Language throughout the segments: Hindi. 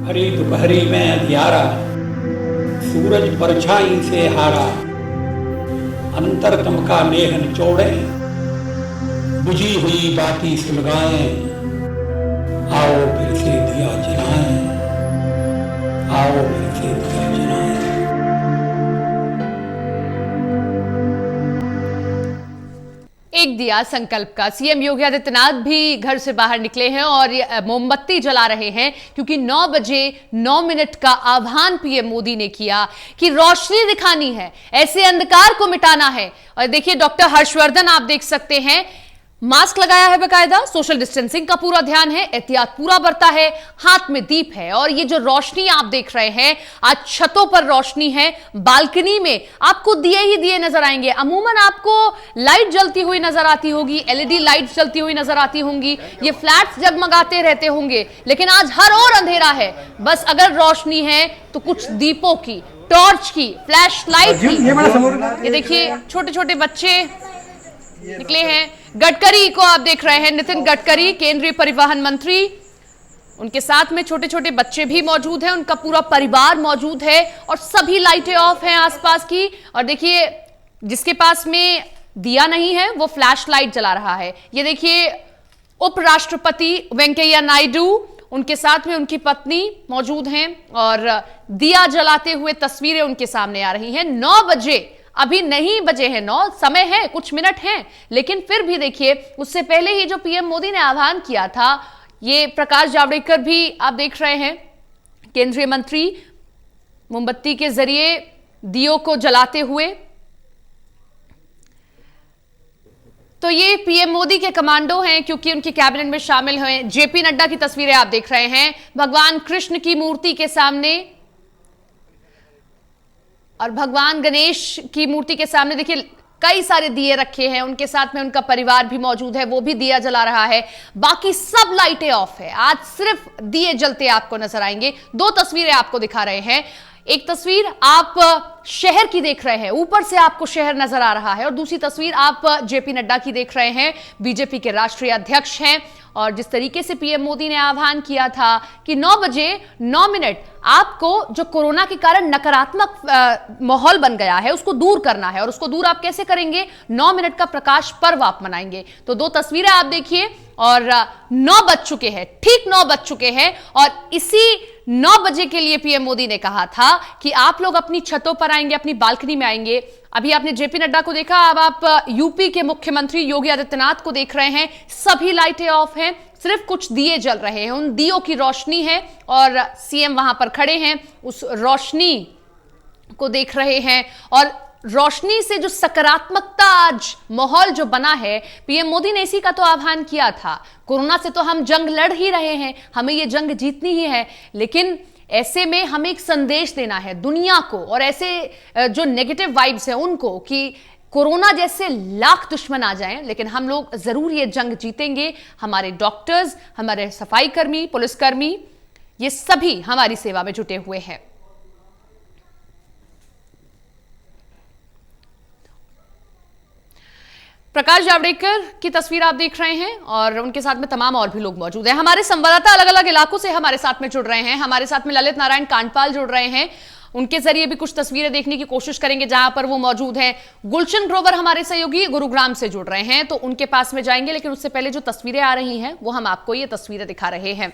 हरी दोपहरी में अंधियारा, सूरज परछाई से हारा, अंतरतम का मेघ निचोड़े, बुझी हुई बाती सुलगाएं, आओ फिर से दिया जलाएं, आओ फिर से दिया जलाएं। एक दिया संकल्प का। सीएम योगी आदित्यनाथ भी घर से बाहर निकले हैं और मोमबत्ती जला रहे हैं, क्योंकि 9 बजे 9 मिनट का आह्वान पीएम मोदी ने किया कि रोशनी दिखानी है, ऐसे अंधकार को मिटाना है। और देखिए डॉक्टर हर्षवर्धन आप देख सकते हैं, मास्क लगाया है बकायदा, सोशल डिस्टेंसिंग का पूरा ध्यान है, एहतियात पूरा बरता है, हाथ में दीप है। और ये जो रोशनी आप देख रहे हैं, आज छतों पर रोशनी है, बालकनी में आपको दिए ही दिए नजर आएंगे। अमूमन आपको लाइट जलती हुई नजर आती होगी, एलईडी लाइट जलती हुई नजर आती होंगी, ये फ्लैट्स जगमगाते रहते होंगे, लेकिन आज हर ओर अंधेरा है। बस अगर रोशनी है तो कुछ दीपों की, टॉर्च की, फ्लैश लाइट की। ये देखिए छोटे छोटे बच्चे निकले हैं। गडकरी को आप देख रहे हैं, नितिन गडकरी केंद्रीय परिवहन मंत्री, उनके साथ में छोटे छोटे बच्चे भी मौजूद हैं, उनका पूरा परिवार मौजूद है और सभी लाइटें ऑफ हैं आसपास की। और देखिए जिसके पास में दिया नहीं है वो फ्लैश लाइट जला रहा है। ये देखिए उपराष्ट्रपति वेंकैया नायडू, उनके साथ में उनकी पत्नी मौजूद हैं और दिया जलाते हुए तस्वीरें उनके सामने आ रही हैं। 9 बजे अभी नहीं बजे हैं, 9 समय है, कुछ मिनट हैं, लेकिन फिर भी देखिए उससे पहले ही जो पीएम मोदी ने आह्वान किया था, ये प्रकाश जावड़ेकर भी आप देख रहे हैं, केंद्रीय मंत्री मोमबत्ती के जरिए दियों को जलाते हुए। तो ये पीएम मोदी के कमांडो हैं, क्योंकि उनके कैबिनेट में शामिल हुए। जेपी नड्डा की तस्वीरें आप देख रहे हैं, भगवान कृष्ण की मूर्ति के सामने और भगवान गणेश की मूर्ति के सामने देखिए कई सारे दिए रखे हैं, उनके साथ में उनका परिवार भी मौजूद है, वो भी दिया जला रहा है। बाकी सब लाइटें ऑफ है, आज सिर्फ दिए जलते आपको नजर आएंगे। 2 तस्वीरें आपको दिखा रहे हैं। एक तस्वीर आप शहर की देख रहे हैं, ऊपर से आपको शहर नजर आ रहा है, और दूसरी तस्वीर आप जेपी नड्डा की देख रहे हैं, बीजेपी के राष्ट्रीय अध्यक्ष हैं। और जिस तरीके से पीएम मोदी ने आह्वान किया था कि 9 बजे 9 मिनट आपको जो कोरोना के कारण नकारात्मक माहौल बन गया है उसको दूर करना है, और उसको दूर आप कैसे करेंगे? 9 मिनट का प्रकाश पर्व आप मनाएंगे। तो 2 तस्वीरें आप देखिए, और 9 बज चुके हैं, ठीक 9 बज चुके हैं, और इसी 9 बजे के लिए पीएम मोदी ने कहा था कि आप लोग अपनी छतों पर आएंगे, अपनी बालकनी में आएंगे। अभी आपने जेपी नड्डा को देखा, अब आप यूपी के मुख्यमंत्री योगी आदित्यनाथ को देख रहे हैं, सभी लाइटें ऑफ हैं, सिर्फ कुछ दिए जल रहे हैं, उन दियों की रोशनी है और सीएम वहां पर खड़े हैं, उस रोशनी को देख रहे हैं। और रोशनी से जो सकारात्मकता आज माहौल जो बना है, पीएम मोदी ने इसी का तो आह्वान किया था। कोरोना से तो हम जंग लड़ ही रहे हैं, हमें ये जंग जीतनी ही है, लेकिन ऐसे में हमें एक संदेश देना है दुनिया को और ऐसे जो नेगेटिव वाइब्स हैं उनको, कि कोरोना जैसे लाख दुश्मन आ जाएं, लेकिन हम लोग जरूर ये जंग जीतेंगे। हमारे डॉक्टर्स, हमारे सफाई कर्मी, पुलिसकर्मी, ये सभी हमारी सेवा में जुटे हुए हैं। प्रकाश जावड़ेकर की तस्वीर आप देख रहे हैं और उनके साथ में तमाम और भी लोग मौजूद हैं। हमारे संवाददाता अलग अलग इलाकों से हमारे साथ में जुड़ रहे हैं। हमारे साथ में ललित नारायण कांडपाल जुड़ रहे हैं, उनके जरिए भी कुछ तस्वीरें देखने की कोशिश करेंगे जहां पर वो मौजूद हैं। गुलशन ग्रोवर हमारे सहयोगी गुरुग्राम से जुड़ रहे हैं, तो उनके पास में जाएंगे, लेकिन उससे पहले जो तस्वीरें आ रही हैं वो हम आपको ये तस्वीरें दिखा रहे हैं।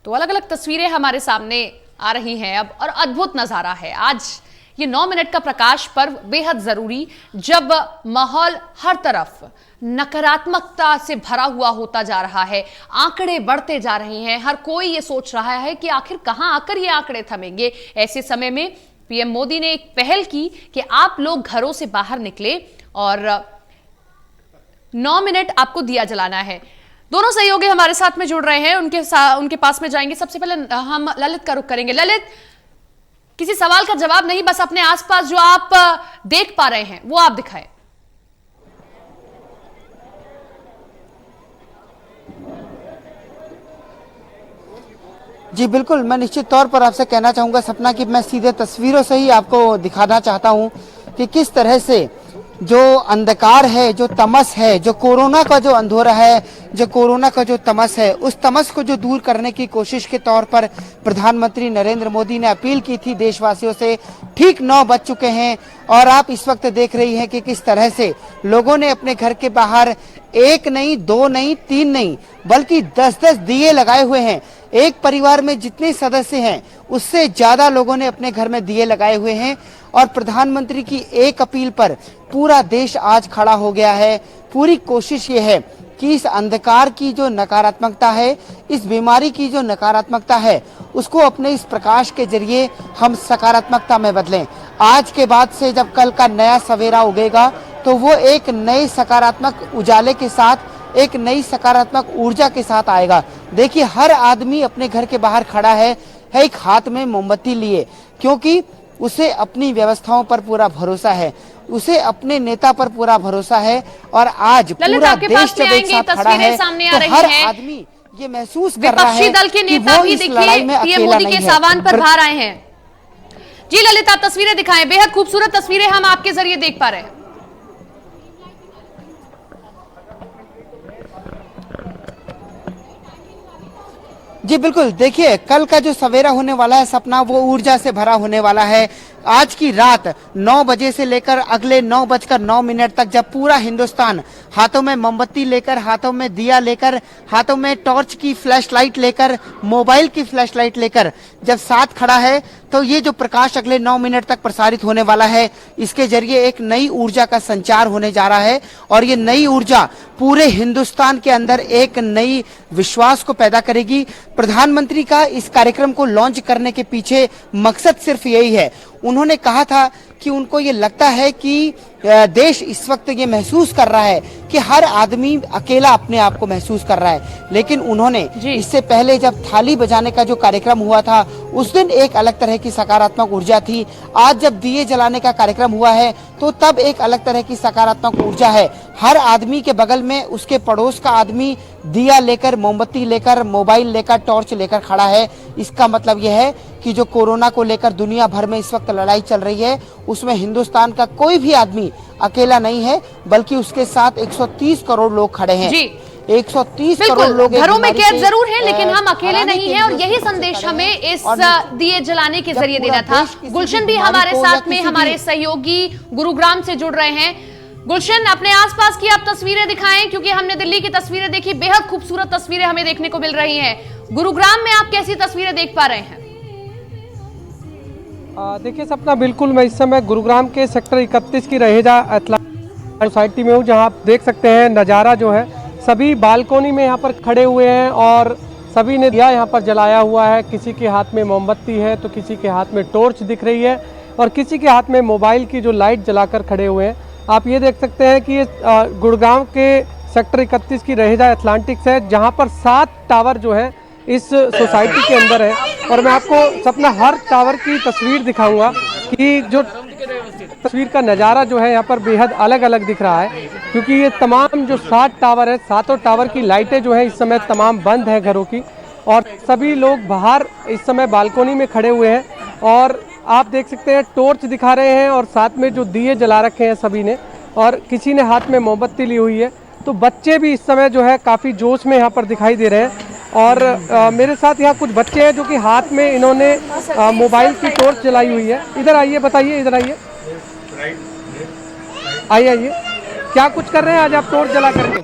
तो अलग अलग तस्वीरें हमारे सामने आ रही हैं अब, और अद्भुत नजारा है आज ये 9 मिनट का प्रकाश पर्व बेहद जरूरी, जब माहौल हर तरफ नकारात्मकता से भरा हुआ होता जा रहा है, आंकड़े बढ़ते जा रहे हैं, हर कोई ये सोच रहा है कि आखिर कहां आकर ये आंकड़े थमेंगे। ऐसे समय में पीएम मोदी ने एक पहल की कि आप लोग घरों से बाहर निकले और 9 मिनट आपको दिया जलाना है। दोनों सहयोगी हमारे साथ में जुड़ रहे हैं, उनके पास में जाएंगे। सबसे पहले हम ललित का रुख करेंगे। ललित, किसी सवाल का जवाब नहीं, बस अपने आसपास जो आप देख पा रहे हैं वो आप दिखाएं। जी बिल्कुल, मैं निश्चित तौर पर आपसे कहना चाहूंगा सपना कि मैं सीधे तस्वीरों से ही आपको दिखाना चाहता हूं कि किस तरह से जो अंधकार है, जो तमस है, जो कोरोना का जो अंधेरा है, जो कोरोना का जो तमस है, उस तमस को जो दूर करने की कोशिश के तौर पर प्रधानमंत्री नरेंद्र मोदी ने अपील की थी देशवासियों से। ठीक 9 बज चुके हैं और आप इस वक्त देख रही हैं कि किस तरह से लोगों ने अपने घर के बाहर 1 नहीं, 2 नहीं, 3 नहीं, बल्कि 10-10 दिए लगाए हुए हैं। एक परिवार में जितने सदस्य हैं उससे ज्यादा लोगों ने अपने घर में दिए लगाए हुए हैं और प्रधानमंत्री की एक अपील पर पूरा देश आज खड़ा हो गया है। पूरी कोशिश ये है कि इस अंधकार की जो नकारात्मकता है, इस बीमारी की जो नकारात्मकता है, उसको अपने इस प्रकाश के जरिए हम सकारात्मकता में बदलें। आज के बाद से जब कल का नया सवेरा उगेगा तो वो एक नए सकारात्मक उजाले के साथ, एक नई सकारात्मक ऊर्जा के साथ आएगा। देखिए, हर आदमी अपने घर के बाहर खड़ा है एक हाथ में मोमबत्ती लिए, क्योंकि उसे अपनी व्यवस्थाओं पर पूरा भरोसा है, उसे अपने नेता पर पूरा भरोसा है। और आज पूरा देश जब एक साथ खड़ा है तो हर आदमी ये महसूस कर रहा है विपक्षी दल के नेता भी देखिए पीएम मोदी के सावन पर बाहर आए हैं। जी ललित, आप तस्वीरें दिखाएं, बेहद खूबसूरत तस्वीरें हम आपके जरिए देख पा रहे हैं। जी बिल्कुल, देखिए कल का जो सवेरा होने वाला है सपना, वो ऊर्जा से भरा होने वाला है। आज की रात 9 बजे से लेकर अगले 9:09 तक जब पूरा हिंदुस्तान हाथों में मोमबत्ती लेकर, हाथों में दिया लेकर, हाथों में टॉर्च की फ्लैश लाइट लेकर, मोबाइल की फ्लैश लाइट लेकर जब साथ खड़ा है, तो ये जो प्रकाश अगले 9 मिनट तक प्रसारित होने वाला है, इसके जरिए एक नई ऊर्जा का संचार होने जा रहा है। और ये नई ऊर्जा पूरे हिंदुस्तान के अंदर एक नई विश्वास को पैदा करेगी। प्रधानमंत्री का इस कार्यक्रम को लॉन्च करने के पीछे मकसद सिर्फ यही है। उन्होंने कहा था कि उनको ये लगता है कि देश इस वक्त ये महसूस कर रहा है कि हर आदमी अकेला अपने आप को महसूस कर रहा है, लेकिन उन्होंने इससे पहले जब थाली बजाने का जो कार्यक्रम हुआ था उस दिन एक अलग तरह की सकारात्मक ऊर्जा थी। आज जब दिए जलाने का कार्यक्रम हुआ है तो तब एक अलग तरह की सकारात्मक ऊर्जा है। हर आदमी के बगल में उसके पड़ोस का आदमी दिया लेकर, मोमबत्ती लेकर, मोबाइल लेकर, टॉर्च लेकर खड़ा है। इसका मतलब यह है कि जो कोरोना को लेकर दुनिया भर में इस वक्त लड़ाई चल रही है, उसमें हिंदुस्तान का कोई भी आदमी अकेला नहीं है, बल्कि उसके साथ 130 करोड़ लोग खड़े हैं। 130 करोड़ लोग घरों में कैद जरूर हैं, लेकिन हम अकेले नहीं हैं। और यही संदेश हमें इस दिए जलाने के जरिए देना था। गुलशन भी हमारे साथ में, हमारे सहयोगी गुरुग्राम से जुड़ रहे हैं। गुलशन, अपने आसपास की आप तस्वीरें दिखाएं, क्योंकि हमने दिल्ली की तस्वीरें देखी, बेहद खूबसूरत तस्वीरें हमें देखने को मिल रही हैं। गुरुग्राम में आप कैसी तस्वीरें देख पा रहे हैं? देखिए सपना, बिल्कुल मैं इस समय गुरुग्राम के सेक्टर 31 की रहेजा सोसाइटी में हूँ, जहाँ आप देख सकते हैं नज़ारा जो है, सभी बालकोनी में यहाँ पर खड़े हुए हैं और सभी ने दिया यहाँ पर जलाया हुआ है। किसी के हाथ में मोमबत्ती है तो किसी के हाथ में टॉर्च दिख रही है और किसी के हाथ में मोबाइल की जो लाइट जलाकर खड़े हुए हैं। आप ये देख सकते हैं कि ये गुड़गांव के सेक्टर 31 की रहेजा एथलेटिक्स है, जहाँ पर 7 टावर जो है इस सोसाइटी के अंदर है। और मैं आपको सपना हर टावर की तस्वीर दिखाऊंगा कि जो तस्वीर का नज़ारा जो है यहाँ पर बेहद अलग अलग दिख रहा है, क्योंकि ये तमाम जो 7 टावर है, 7 टावर की लाइटें जो है इस समय तमाम बंद है घरों की, और सभी लोग बाहर इस समय बालकोनी में खड़े हुए हैं। और आप देख सकते हैं टॉर्च दिखा रहे हैं और साथ में जो दिए जला रखे हैं सभी ने, और किसी ने हाथ में मोमबत्ती ली हुई है। तो बच्चे भी इस समय जो है काफ़ी जोश में यहाँ पर दिखाई दे रहे हैं। और मेरे साथ यहाँ कुछ बच्चे हैं जो कि हाथ में इन्होंने मोबाइल की टॉर्च जलाई हुई है। इधर आइए, बताइए, इधर आइए, आइए, क्या कुछ कर रहे हैं आज आप टॉर्च जला करके?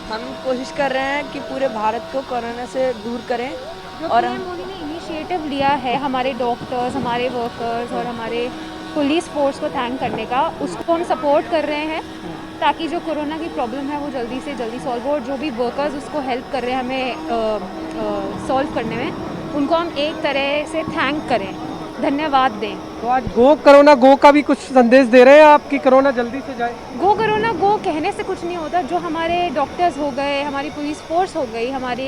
हम कोशिश कर रहे हैं कि पूरे भारत को कोरोना से दूर करें। और मोदी ने इनिशिएटिव लिया है हमारे डॉक्टर्स, हमारे वर्कर्स और हमारे पुलिस फोर्स को थैंक करने का, उसको हम सपोर्ट कर रहे हैं ताकि जो कोरोना की प्रॉब्लम है वो जल्दी से जल्दी सॉल्व हो। और जो भी वर्कर्स उसको हेल्प कर रहे हैं हमें सॉल्व करने में, उनको हम एक तरह से थैंक करें, धन्यवाद दें। तो आज गो कोरोना गो का भी कुछ संदेश दे रहे हैं आप कि कोरोना जल्दी से जाए? गो कोरोना गो कहने से कुछ नहीं होता। जो हमारे डॉक्टर्स हो गए, हमारी पुलिस फोर्स हो गई, हमारे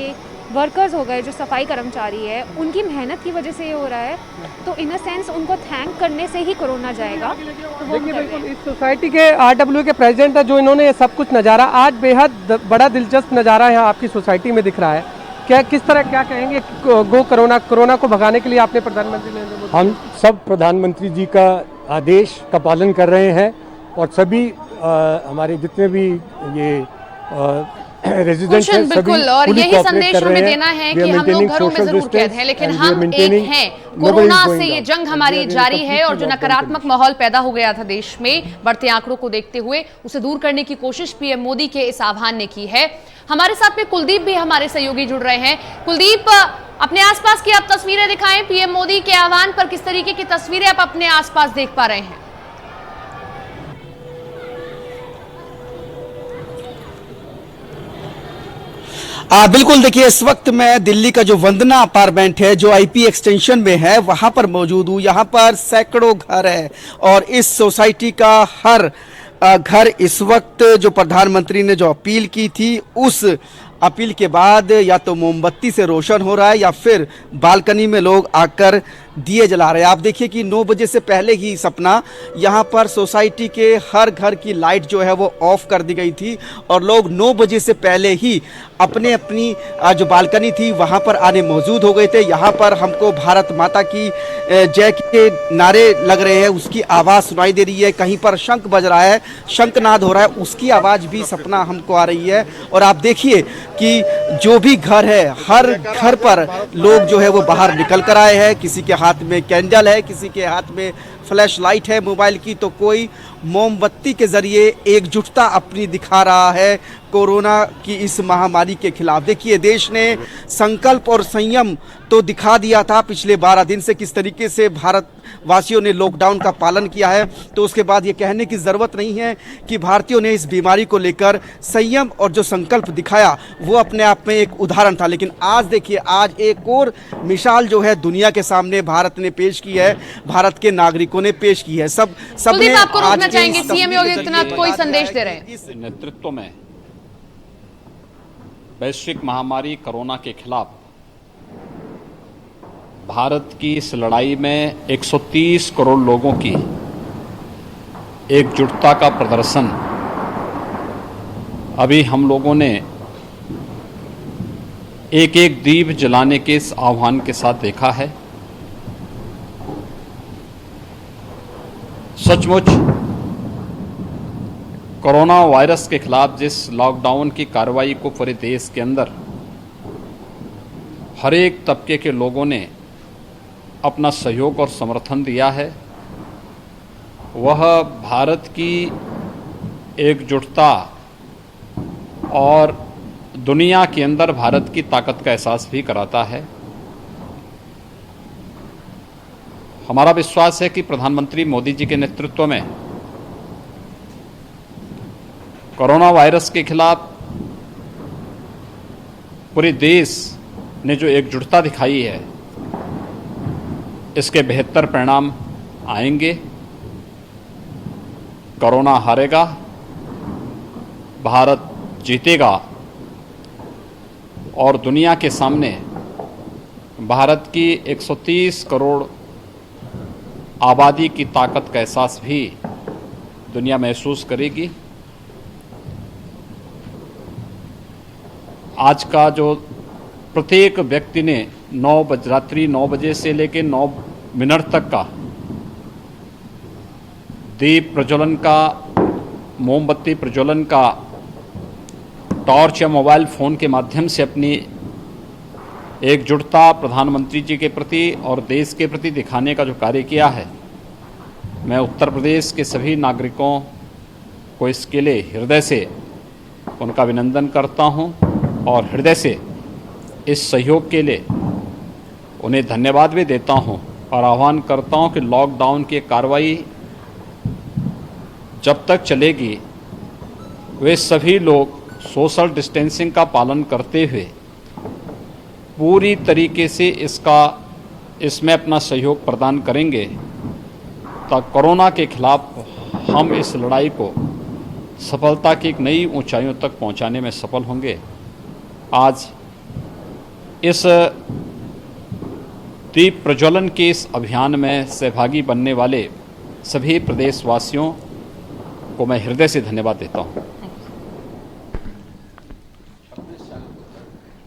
वर्कर्स हो गए, जो सफाई कर्मचारी है, उनकी मेहनत की वजह से ये हो रहा है। तो इन अ सेंस उनको थैंक करने से ही कोरोना जाएगा। तो वो देखिए बिल्कुल इस सोसाइटी के RW के प्रेसिडेंट है, जो इन्होंने ये सब कुछ नज़ारा, आज बेहद बड़ा दिलचस्प नज़ारा यहाँ आपकी सोसाइटी में दिख रहा है। क्या किस तरह क्या कहेंगे गो कोरोना को भगाने के लिए आपने प्रधानमंत्री नरेंद्र मोदी? हम सब प्रधानमंत्री जी का आदेश का पालन कर रहे हैं और सभी हमारे जितने भी ये रेजिडेंट्स गुलशन, हैं सभी बिल्कुल, और fully यही cooperate संदेश कर रहे हमें हैं। देना है We are कि हम लोग maintaining घरों में social जरूर कैद distance हैं, लेकिन and we are हम एक maintaining हैं। nobody is कोरोना going से ये down. जंग And हमारी we are in जारी है, और जो completely नकारात्मक lockdown माहौल पैदा हो गया था देश में बढ़ते आंकड़ों को देखते हुए, उसे दूर करने की कोशिश पीएम मोदी के इस आह्वान ने की है। हमारे साथ में कुलदीप भी हमारे सहयोगी जुड़ रहे हैं। कुलदीप, अपने आसपास की आप तस्वीरें दिखाएं, पीएम मोदी के आह्वान पर किस तरीके की तस्वीरें आप अपने आसपास देख पा रहे हैं? बिल्कुल, देखिए इस वक्त मैं दिल्ली का जो वंदना अपार्टमेंट है जो आईपी एक्सटेंशन में है वहां पर मौजूद हूँ। यहाँ पर सैकड़ों घर है और इस सोसाइटी का हर घर इस वक्त जो प्रधानमंत्री ने जो अपील की थी उस अपील के बाद या तो मोमबत्ती से रोशन हो रहा है या फिर बालकनी में लोग आकर दिए जला रहे हैं। आप देखिए कि 9 बजे से पहले ही सपना यहाँ पर सोसाइटी के हर घर की लाइट जो है वो ऑफ कर दी गई थी और लोग 9 बजे से पहले ही अपने अपनी जो बालकनी थी वहाँ पर आने मौजूद हो गए थे। यहाँ पर हमको भारत माता की जय के नारे लग रहे हैं, उसकी आवाज़ सुनाई दे रही है। कहीं पर शंख बज रहा है, शंखनाद हो रहा है, उसकी आवाज़ भी सपना हमको आ रही है। और आप देखिए कि जो भी घर है, हर घर पर लोग जो है वो बाहर निकल कर आए हैं। किसी के हाथ में कैंडल है, किसी के हाथ में फ्लैश लाइट है मोबाइल की, तो कोई मोमबत्ती के जरिए एकजुटता अपनी दिखा रहा है कोरोना की इस महामारी के खिलाफ। देखिए देश ने संकल्प और संयम तो दिखा दिया था पिछले 12 दिन से, किस तरीके से भारतवासियों ने लॉकडाउन का पालन किया है, तो उसके बाद ये कहने की ज़रूरत नहीं है कि भारतीयों ने इस बीमारी को लेकर संयम और जो संकल्प दिखाया वो अपने आप में एक उदाहरण था। लेकिन आज देखिए, आज एक और मिसाल जो है दुनिया के सामने भारत ने पेश की है, भारत के नागरिकों ने पेश की है। सबने आपको रोकना आज चाहेंगे, सीएम योगी आदित्यनाथ कोई संदेश दे रहे हैं? इस नेतृत्व में वैश्विक महामारी कोरोना के खिलाफ भारत की इस लड़ाई में 130 करोड़ लोगों की एकजुटता का प्रदर्शन अभी हम लोगों ने एक एक दीप जलाने के इस आह्वान के साथ देखा है। सचमुच कोरोना वायरस के खिलाफ जिस लॉकडाउन की कार्रवाई को पूरे देश के अंदर हर एक तबके के लोगों ने अपना सहयोग और समर्थन दिया है, वह भारत की एकजुटता और दुनिया के अंदर भारत की ताकत का एहसास भी कराता है। हमारा विश्वास है कि प्रधानमंत्री मोदी जी के नेतृत्व में कोरोना वायरस के खिलाफ पूरे देश ने जो एकजुटता दिखाई है, इसके बेहतर परिणाम आएंगे। कोरोना हारेगा, भारत जीतेगा और दुनिया के सामने भारत की 130 करोड़ आबादी की ताकत का एहसास भी दुनिया महसूस करेगी। आज का जो प्रत्येक व्यक्ति ने रात्रि 9 बजे से लेकर 9 मिनट तक का दीप प्रज्वलन का, मोमबत्ती प्रज्वलन का, टॉर्च या मोबाइल फ़ोन के माध्यम से अपनी एकजुटता प्रधानमंत्री जी के प्रति और देश के प्रति दिखाने का जो कार्य किया है, मैं उत्तर प्रदेश के सभी नागरिकों को इसके लिए हृदय से उनका अभिनंदन करता हूं और हृदय से इस सहयोग के लिए उन्हें धन्यवाद भी देता हूं और आह्वान करता हूं कि लॉकडाउन की कार्रवाई जब तक चलेगी वे सभी लोग सोशल डिस्टेंसिंग का पालन करते हुए पूरी तरीके से इसमें अपना सहयोग प्रदान करेंगे, ताकि कोरोना के खिलाफ हम इस लड़ाई को सफलता की एक नई ऊंचाइयों तक पहुंचाने में सफल होंगे। आज इस दीप प्रज्वलन के इस अभियान में सहभागी बनने वाले सभी प्रदेशवासियों को मैं हृदय से धन्यवाद देता हूं।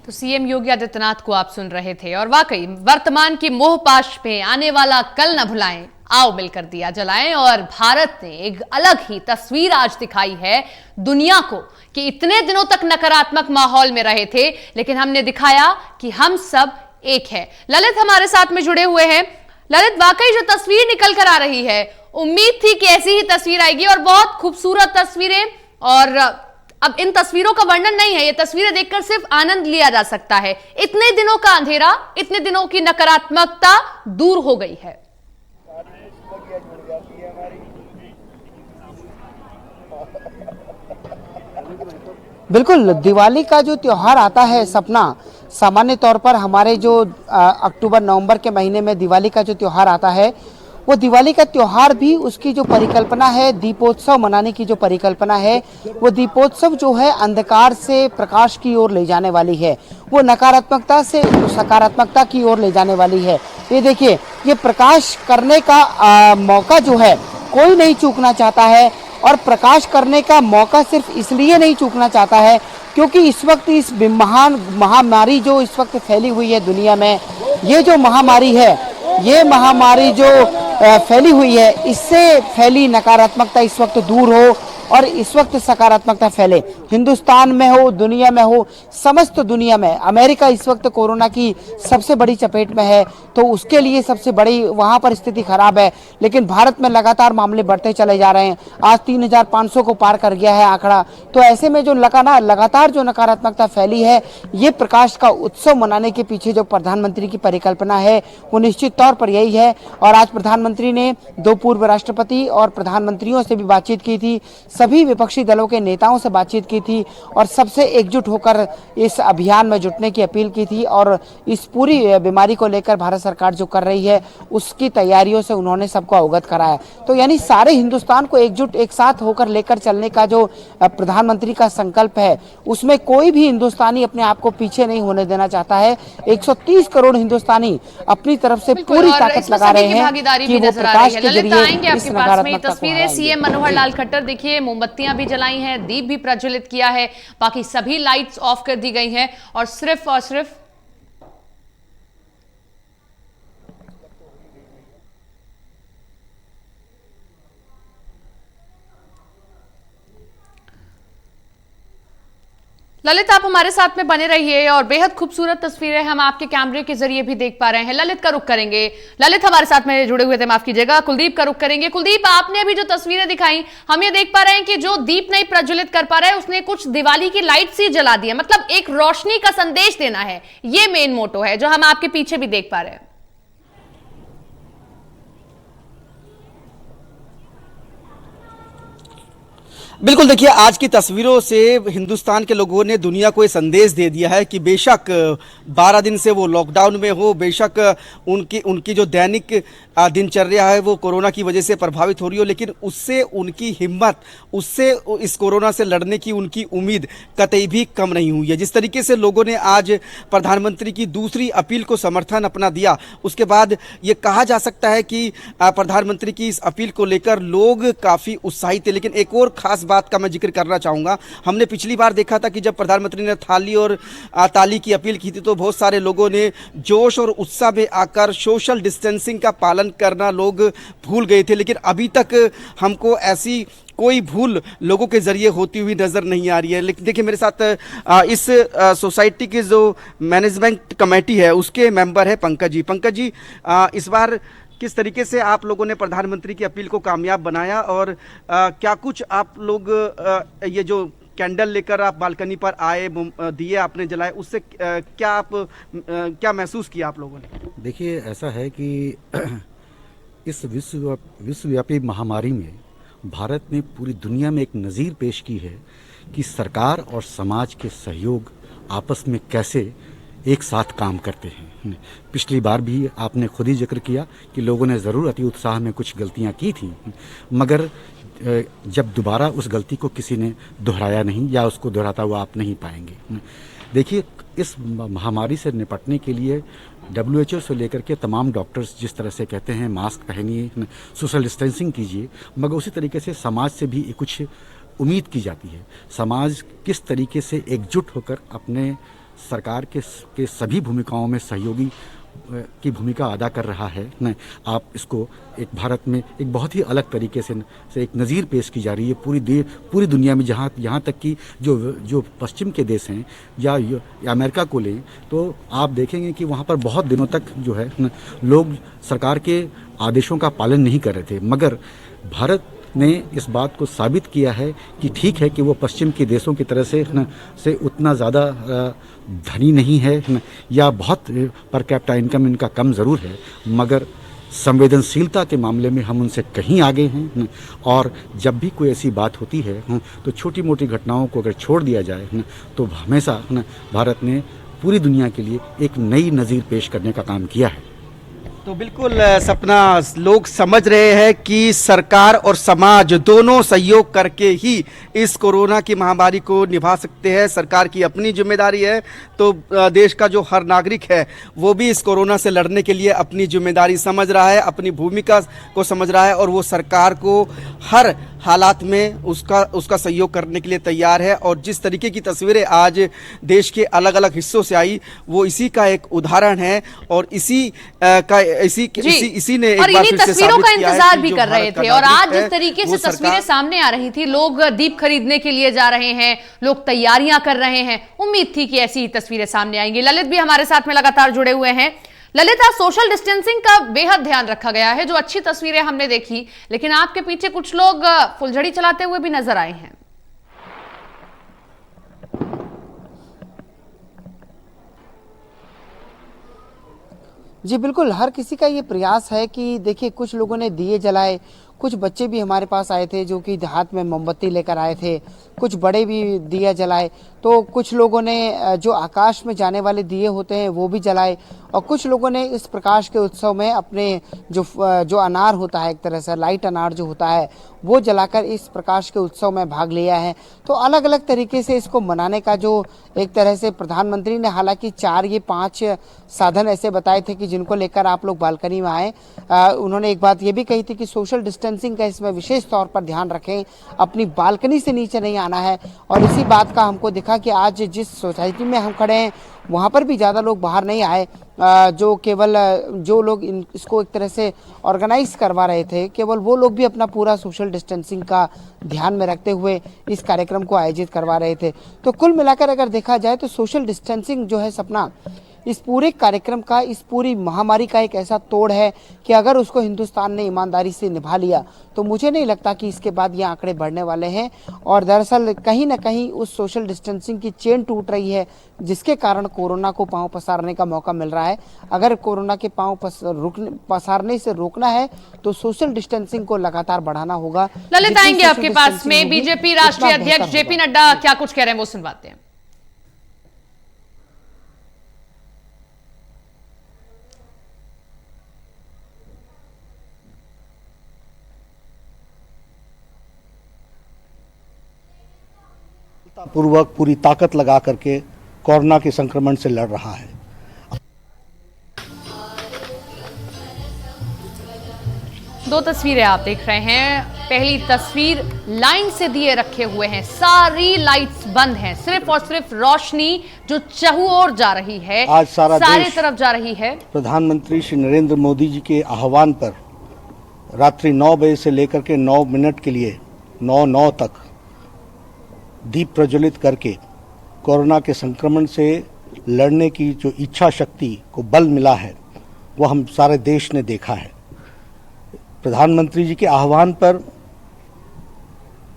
तो सीएम योगी आदित्यनाथ को आप सुन रहे थे, और वाकई वर्तमान की मोहपाश में आने वाला कल न भुलाएं, आओ मिलकर दिया जलाएं। और भारत ने एक अलग ही तस्वीर आज दिखाई है दुनिया को कि इतने दिनों तक नकारात्मक माहौल में रहे थे, लेकिन हमने दिखाया कि हम सब एक है। ललित हमारे साथ में जुड़े हुए हैं। ललित, वाकई जो तस्वीर निकल कर आ रही है, उम्मीद थी कि ऐसी ही तस्वीर आएगी और बहुत खूबसूरत तस्वीरें। और अब इन तस्वीरों का वर्णन नहीं है, ये तस्वीरें देखकर सिर्फ आनंद लिया जा सकता है। इतने दिनों का अंधेरा, इतने दिनों की नकारात्मकता दूर हो गई है। बिल्कुल, दिवाली का जो त्योहार आता है सपना, सामान्य तौर पर हमारे जो अक्टूबर नवंबर के महीने में दिवाली का जो त्योहार आता है, वो दिवाली का त्योहार भी उसकी जो परिकल्पना है, दीपोत्सव मनाने की जो परिकल्पना है, वो दीपोत्सव जो है अंधकार से प्रकाश की ओर ले जाने वाली है, वो नकारात्मकता से सकारात्मकता की ओर ले जाने वाली है। ये देखिए, ये प्रकाश करने का मौका जो है कोई नहीं चूकना चाहता है, और प्रकाश करने का मौका सिर्फ इसलिए नहीं चूकना चाहता है क्योंकि इस वक्त इस महान महामारी जो इस वक्त फैली हुई है दुनिया में, ये जो महामारी है, ये महामारी जो फैली हुई है, इससे फैली नकारात्मकता इस वक्त दूर हो और इस वक्त सकारात्मकता फैले। हिंदुस्तान में हो, दुनिया में हो, समस्त दुनिया में, अमेरिका इस वक्त कोरोना की सबसे बड़ी चपेट में है, तो उसके लिए सबसे बड़ी वहां पर स्थिति खराब है। लेकिन भारत में लगातार मामले बढ़ते चले जा रहे हैं। आज 3500 को पार कर गया है आंकड़ा। तो ऐसे में जो लगातार जो नकारात्मकता फैली है, ये प्रकाश का उत्सव मनाने के पीछे जो प्रधानमंत्री की परिकल्पना है, वो निश्चित तौर पर यही है। और आज प्रधानमंत्री ने 2 पूर्व राष्ट्रपति और प्रधानमंत्रियों से भी बातचीत की थी, सभी विपक्षी दलों के नेताओं से बातचीत की थी और सबसे एकजुट होकर इस अभियान में जुटने की अपील की थी। और इस पूरी बीमारी को लेकर भारत सरकार जो कर रही है, उसकी तैयारियों से उन्होंने सबको अवगत कराया। तो यानी सारे हिंदुस्तान को एकजुट एक साथ होकर लेकर चलने का जो प्रधानमंत्री का संकल्प है, उसमें कोई भी हिंदुस्तानी अपने आप को पीछे नहीं होने देना चाहता है। 130 करोड़ हिंदुस्तानी अपनी तरफ से पूरी ताकत लगा रहे हैं कि वो प्रकाश के जरिए इस नकारात्मकता को हराएंगे। सीएम मनोहर लाल खट्टर देखिए, मोमबत्तियां भी जलाई हैं, दीप भी प्रज्वलित किया है, बाकी सभी लाइट्स ऑफ कर दी गई हैं और सिर्फ ललित, आप हमारे साथ में बने रहिए और बेहद खूबसूरत तस्वीरें हम आपके कैमरे के जरिए भी देख पा रहे हैं। ललित का रुख करेंगे, ललित हमारे साथ में जुड़े हुए थे, माफ कीजिएगा, कुलदीप का रुख करेंगे। कुलदीप, आपने अभी जो तस्वीरें दिखाई, हम ये देख पा रहे हैं कि जो दीप नहीं प्रज्वलित कर पा रहा है, उसने कुछ दिवाली की लाइट्स ही जला दी है, मतलब एक रोशनी का संदेश देना है, ये मेन मोटो है जो हम आपके पीछे भी देख पा रहे हैं। बिल्कुल, देखिए, आज की तस्वीरों से हिंदुस्तान के लोगों ने दुनिया को ये संदेश दे दिया है कि बेशक 12 दिन से वो लॉकडाउन में हो, बेशक उनकी जो दैनिक दिनचर्या है वो कोरोना की वजह से प्रभावित हो रही हो, लेकिन उससे उनकी हिम्मत, उससे इस कोरोना से लड़ने की उनकी उम्मीद कतई भी कम नहीं हुई है। जिस तरीके से लोगों ने आज प्रधानमंत्री की दूसरी अपील को समर्थन अपना दिया, उसके बाद ये कहा जा सकता है कि प्रधानमंत्री की इस अपील को लेकर लोग काफ़ी उत्साहित थे। लेकिन एक और खास बात का मैं जिक्र करना चाहूँगा, हमने पिछली बार देखा था कि जब प्रधानमंत्री ने थाली और ताली की अपील की थी, तो बहुत सारे लोगों ने जोश और उत्साह में आकर सोशल डिस्टेंसिंग का पालन करना लोग भूल गए थे। लेकिन अभी तक हमको ऐसी कोई भूल लोगों के जरिए होती हुई नज़र नहीं आ रही है। लेकिन देखिए, मेरे साथ इस सोसाइटी की जो मैनेजमेंट कमेटी है, उसके मेंबर है पंकज जी। पंकज जी, इस बार किस तरीके से आप लोगों ने प्रधानमंत्री की अपील को कामयाब बनाया, और क्या कुछ आप लोग ये जो कैंडल लेकर आप बालकनी पर आए, दिए आपने जलाए, उससे क्या महसूस किया आप लोगों ने? देखिए, ऐसा है कि इस विश्वव्यापी महामारी में भारत ने पूरी दुनिया में एक नज़ीर पेश की है कि सरकार और समाज के सहयोग आपस में कैसे एक साथ काम करते हैं। पिछली बार भी आपने खुद ही जिक्र किया कि लोगों ने ज़रूर अति उत्साह में कुछ गलतियां की थी, मगर जब दोबारा उस गलती को किसी ने दोहराया नहीं, या उसको दोहराता हुआ आप नहीं पाएंगे। देखिए, इस महामारी से निपटने के लिए WHO से लेकर के तमाम डॉक्टर्स जिस तरह से कहते हैं मास्क पहनिए, सोशल डिस्टेंसिंग कीजिए, मगर उसी तरीके से समाज से भी कुछ उम्मीद की जाती है। समाज किस तरीके से एकजुट होकर अपने सरकार के सभी भूमिकाओं में सहयोगी की भूमिका अदा कर रहा है न, आप इसको एक भारत में एक बहुत ही अलग तरीके से एक नज़ीर पेश की जा रही है पूरी दुनिया में, जहाँ यहाँ तक कि जो पश्चिम के देश हैं या अमेरिका को लें तो आप देखेंगे कि वहाँ पर बहुत दिनों तक जो है न, लोग सरकार के आदेशों का पालन नहीं कर रहे थे, मगर भारत ने इस बात को साबित किया है कि ठीक है कि वो पश्चिम के देशों की तरह से उतना ज़्यादा धनी नहीं है न, या बहुत पर कैपिटा इनकम इनका कम ज़रूर है, मगर संवेदनशीलता के मामले में हम उनसे कहीं आगे हैं न, और जब भी कोई ऐसी बात होती है न, तो छोटी मोटी घटनाओं को अगर छोड़ दिया जाए न, तो हमेशा न, भारत ने पूरी दुनिया के लिए एक नई नज़ीर पेश करने का काम किया है। तो बिल्कुल सपना, लोग समझ रहे हैं कि सरकार और समाज दोनों सहयोग करके ही इस कोरोना की महामारी को निभा सकते हैं। सरकार की अपनी जिम्मेदारी है, तो देश का जो हर नागरिक है वो भी इस कोरोना से लड़ने के लिए अपनी जिम्मेदारी समझ रहा है, अपनी भूमिका को समझ रहा है, और वो सरकार को हर हालात में उसका सहयोग करने के लिए तैयार है। और जिस तरीके की तस्वीरें आज देश के अलग अलग हिस्सों से आई वो इसी का एक उदाहरण है, और इसी ने एक और बार इन्हीं फिर से तस्वीरों साबित का किया है इंतजार कि भी जो कर रहे भारत का थे। और आज नागरिक जिस है, तरीके वो से तस्वीरें सामने आ रही थी, लोग दीप खरीदने के लिए जा रहे हैं, लोग तैयारियां कर रहे हैं, उम्मीद थी कि ऐसी ही तस्वीरें सामने आएंगी। ललित भी हमारे साथ में लगातार जुड़े हुए हैं। ललित, आज सोशल डिस्टेंसिंग का बेहद ध्यान रखा गया है, जो अच्छी तस्वीरें हमने देखी, लेकिन आपके पीछे कुछ लोग फुलझड़ी चलाते हुए भी नजर आए हैं। जी बिल्कुल, हर किसी का ये प्रयास है कि देखिए, कुछ लोगों ने दिए जलाए, कुछ बच्चे भी हमारे पास आए थे जो कि हाथ में मोमबत्ती लेकर आए थे, कुछ बड़े भी दिया जलाए, तो कुछ लोगों ने जो आकाश में जाने वाले दिए होते हैं वो भी जलाए, और कुछ लोगों ने इस प्रकाश के उत्सव में अपने जो अनार होता है, एक तरह से लाइट अनार जो होता है, वो जलाकर इस प्रकाश के उत्सव में भाग लिया है। तो अलग अलग तरीके से इसको मनाने का जो एक तरह से प्रधानमंत्री ने हालांकि 4 ये 5 साधन ऐसे बताए थे कि जिनको लेकर आप लोग बालकनी में आए। उन्होंने एक बात ये भी कही थी कि सोशल डिस्टेंसिंग का इसमें विशेष तौर पर ध्यान रखें, अपनी बालकनी से नीचे नहीं आना है। और इसी बात का हमको दिखा कि आज जिस सोसाइटी में हम खड़े हैं वहाँ पर भी ज़्यादा लोग बाहर नहीं आए, जो केवल जो लोग इसको एक तरह से ऑर्गेनाइज करवा रहे थे, केवल वो लोग भी अपना पूरा सोशल डिस्टेंसिंग का ध्यान में रखते हुए इस कार्यक्रम को आयोजित करवा रहे थे। तो कुल मिलाकर अगर देखा जाए तो सोशल डिस्टेंसिंग जो है सपना, इस पूरे कार्यक्रम का, इस पूरी महामारी का एक ऐसा तोड़ है कि अगर उसको हिंदुस्तान ने ईमानदारी से निभा लिया तो मुझे नहीं लगता कि इसके बाद ये आंकड़े बढ़ने वाले हैं। और दरअसल कहीं ना कहीं उस सोशल डिस्टेंसिंग की चेन टूट रही है, जिसके कारण कोरोना को पांव पसारने का मौका मिल रहा है। अगर कोरोना के पांव पसारने से रोकना है तो सोशल डिस्टेंसिंग को लगातार बढ़ाना होगा। ललित, आएंगे आपके पास में। बीजेपी राष्ट्रीय अध्यक्ष जेपी नड्डा क्या कुछ कह रहे हैं वो सुनवाते हैं। पूर्वक पूरी ताकत लगा करके कोरोना के संक्रमण से लड़ रहा है। दो तस्वीरें आप देख रहे हैं। पहली तस्वीर, लाइन से दिए रखे हुए हैं, सारी लाइट्स बंद हैं, सिर्फ और सिर्फ रोशनी जो चहुं ओर जा रही है, आज सारे तरफ जा रही है। प्रधानमंत्री श्री नरेंद्र मोदी जी के आह्वान पर रात्रि 9 बजे से लेकर के 9 मिनट के लिए 9 तक दीप प्रज्वलित करके कोरोना के संक्रमण से लड़ने की जो इच्छा शक्ति को बल मिला है वो हम सारे देश ने देखा है। प्रधानमंत्री जी के आह्वान पर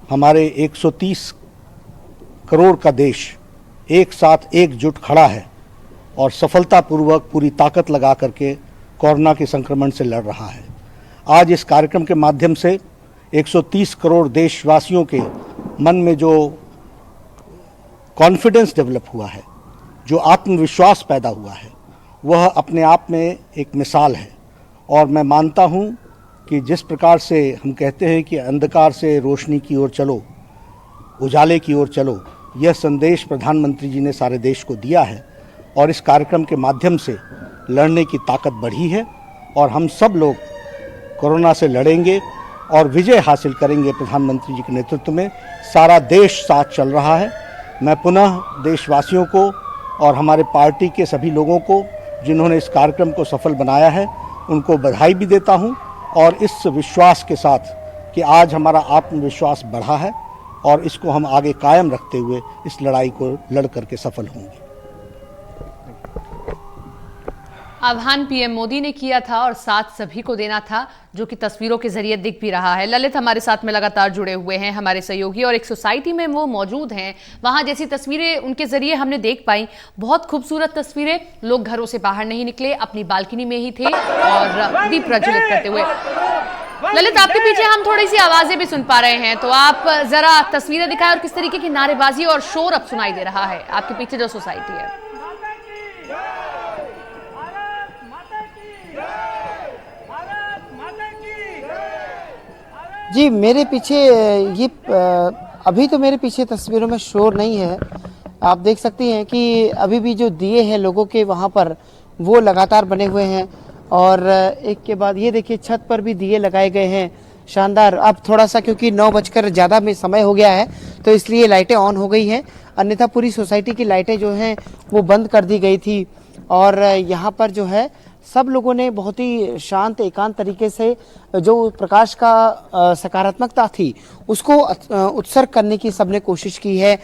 हमारे 130 करोड़ का देश एक साथ एकजुट खड़ा है और सफलतापूर्वक पूरी ताकत लगा करके कोरोना के संक्रमण से लड़ रहा है। आज इस कार्यक्रम के माध्यम से 130 करोड़ देशवासियों के मन में जो कॉन्फिडेंस डेवलप हुआ है, जो आत्मविश्वास पैदा हुआ है, वह अपने आप में एक मिसाल है। और मैं मानता हूं कि जिस प्रकार से हम कहते हैं कि अंधकार से रोशनी की ओर चलो, उजाले की ओर चलो, यह संदेश प्रधानमंत्री जी ने सारे देश को दिया है। और इस कार्यक्रम के माध्यम से लड़ने की ताकत बढ़ी है और हम सब लोग कोरोना से लड़ेंगे और विजय हासिल करेंगे। प्रधानमंत्री जी के नेतृत्व में सारा देश साथ चल रहा है। मैं पुनः देशवासियों को और हमारे पार्टी के सभी लोगों को जिन्होंने इस कार्यक्रम को सफल बनाया है उनको बधाई भी देता हूं और इस विश्वास के साथ कि आज हमारा आत्मविश्वास बढ़ा है और इसको हम आगे कायम रखते हुए इस लड़ाई को लड़ करके सफल होंगे। आह्वान पीएम मोदी ने किया था और साथ सभी को देना था, जो कि तस्वीरों के जरिए दिख भी रहा है। ललित हमारे साथ में लगातार जुड़े हुए हैं हमारे सहयोगी और एक सोसाइटी में वो मौजूद हैं। वहां जैसी तस्वीरें उनके जरिए हमने देख पाई, बहुत खूबसूरत तस्वीरें। लोग घरों से बाहर नहीं निकले, अपनी बालकनी में ही थे और दीप प्रज्वलित करते हुए। ललित, आपके पीछे हम थोड़ी सी आवाजें भी सुन पा रहे हैं, तो आप जरा तस्वीरें दिखाएं और किस तरीके की नारेबाजी और शोर अब सुनाई दे रहा है आपके पीछे जो सोसाइटी है। जी, मेरे पीछे ये अभी तो मेरे पीछे तस्वीरों में शोर नहीं है। आप देख सकती हैं कि अभी भी जो दिए हैं लोगों के वहाँ पर वो लगातार बने हुए हैं और एक के बाद ये देखिए छत पर भी दिए लगाए गए हैं, शानदार। अब थोड़ा सा क्योंकि 9 बजकर ज़्यादा में समय हो गया है तो इसलिए लाइटें ऑन हो गई हैं, अन्यथा पूरी सोसाइटी की लाइटें जो हैं वो बंद कर दी गई थी। और यहाँ पर जो है सब लोगों ने बहुत ही शांत एकांत तरीके से जो प्रकाश का सकारात्मकता थी उसको उत्सर्ग करने की सबने कोशिश की है।